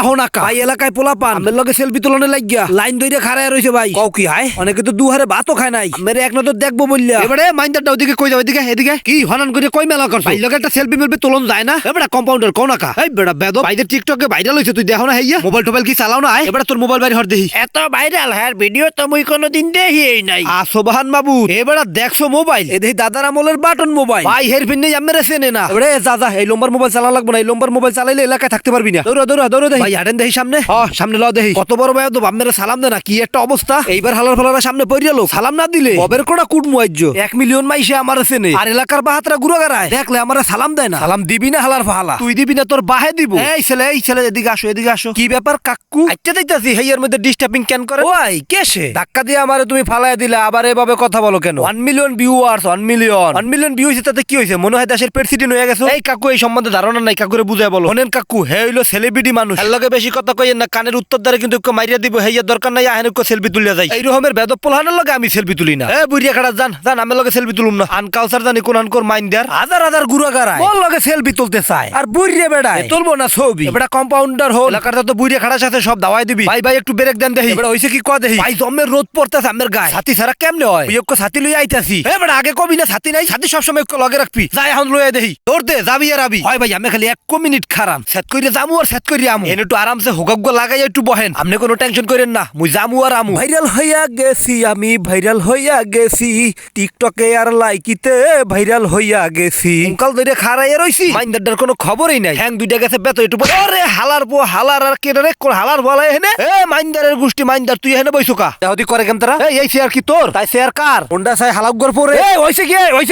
আহো না কা ভাই এলাকায় পোলা পান আমের লগে সেলফি তোলনে লাগিয়া লাইন ধরে খাড়ায় রইছে ভাই কও কি হায় অনেকে তো দুহারে ভাতও খায় নাই মেরে এক নজর দেখবো বললা এবারে মাইন্ডারটা ওদিকে কই যাও এদিকে এদিকে কি হনান করে কই মেলা করছ ভাই লগে একটা সেলফি মেলবি তোলন যায় না এবারে কম্পাউন্ডার কোন নাকা এই বেড়া বেদ ভাইদের টিকটকে ভাইরাল হইছে তুই দেখো না হেইয়া মোবাইল টোবাইল কি চালাও না আয় এবারে তোর মোবাইল বাইরে হর দেহি এত ভাইরাল হ্যাঁ ভিডিও তো মুই কোনদিন দেখিই নাই আসবাহান বাবু এবারে দেখছো মোবাইল এ দেহি দাদার আমলের বাটন মোবাইল ভাই হেরফিন নেই আমেরে চেনে না এবারে যা এই লম্বার মোবাইল চালা লাগবে না এই লম্বার মোবাইল চালাইলে এলাকায় থাকতে পারবি না দৌড়া দেহি ভাই হাঁটেন দেহি সামনে সামনে ল দেহি কত বড় ভাই তো বামেরে সালাম দে না কি একটা অবস্থা এইবার হালার ফালার সামনে পড়িয়া লোক সালাম না দিলে ববের কোটা কুট মুয়াজ্জ 1 মিলিয়ন মাইসে আমার চেনে আর এলাকার বাহাতরা গুরু গারায় দেখলে আমারে সালাম দেয় না সালাম দিবি না হালার ফালা তুই দিবি না তোর বাহে দিব এই ছেলে এদিকে আসো কি ব্যাপার কাকু আচ্ছা যাইতাছি হেয়ার মধ্যে ডিস্টার্বিং কেন করে ওই কেসে ধাক্কা দিয়ে আমারে তুমি ফালায়া দিলে আবার এভাবে কথা বলো কেন 1 মিলিয়ন ভিউয়ার্স 1 মিলিয়ন ভিউ হইছে তাতে কি হইছে মনে হয় দেশের প্রেসিডেন্ট হয়ে গেছে এই কাকু এই সম্বন্ধে ধারণা নাই কাকুরে বুঝায় বলো হনেন কাকু হে হইলো সেলিব্রিটি মানুষ এর লগে বেশি কথা কইেন না কানের উত্তর দ্বারে কিন্তু একটু মাইরিয়া দিব হেয়ার দরকার নাই আহেন একটু সেলফি তুলিয়া যাই এই রকমের বেদব পোলাহানের লগে আমি সেলফি তুলি না এ বুড়িয়া খাড়া জান আমার লগে সেলফি তুলুম না আনকালচার জানি কোন আনকর মাইন্ডার হাজার গুড়াগারায় কোন লগে সেলফি তুলতে চায় আর বুড়িয়া বেড়ায় তুলবো না ছবি বেটা কম্পাউন্ডার হল এলাকার তো বুড়িয়া খাড়ার সাথে সব দাওয়াই দিবি ভাই একটু ব্রেক দেন দেহি বেটা হইছে কি ক দেহি ভাই জমের রোদ পড়তাছে আমের গায়ে ছাতি ছাড়া কেমনে হয় বিয়ক ছাতি লই আইতাছি এ বেটা আগে কবি না ছাতি নাই ছাতি সব সময় লগে রাখবি যাই এখন লইয়া দেহি দৌড় দে যাবি আর আবি হয় ভাই আমি খালি 1 মিনিট খারাম সেট কইরে যামু আর সেট কইরে আমু এনে একটু আরামসে হুকগ লাগাই একটু বহেন আপনি কোনো টেনশন করেন না মুই যামু আর আমু ভাইরাল হইয়া গেছি আমি ভাইরাল হইয়া গেছি টিকটকে আর লাইকিতে ভাইরাল হইয়া গেছি কাল ধরে খাড়াইয়া রইছি মাইন্ডারটার কোনো খবরই নাই হ্যাং দুইটা গেছে বেত একটু আরে হালার পো হালার আর কেডা রে হালার বলা এনে এ মাইন্ডারের গোষ্ঠী মাইন্ডার তুই এনে বইছো কা দেহদি করে কেম তারা এই শেয়ার কি তোর তাই শেয়ার কার হোন্ডা চাই হালাক গর পরে এই হইছে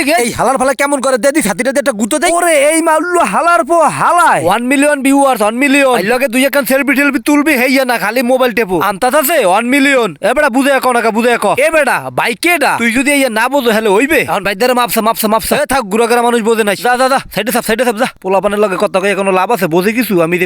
কি এই হালার ফালা কেমন করে দেদি ছাতিটা একটা গুতো দেই ওরে এই মাল্লু হালার পো হালায় 1 মিলিয়ন ভিউয়ার্স 1 মিলিয়ন এই লগে দুই একান সেলফি তুলবি হেইয়া না খালি মোবাইল টেপো আনতাছ আছে 1 মিলিয়ন এ বেটা বুঝে কো না বুঝে কো এ বেটা বাইকেডা তুই যদি এই না বুঝো হেলে হইবে এখন বাইদারে মাপসা থাক গুড়াগারা মানুষ বোঝে না যা সাইডে সাপ যা পোলাপানের লগে কথা কই কোনো লাভ আছে বোঝে কিছু আমি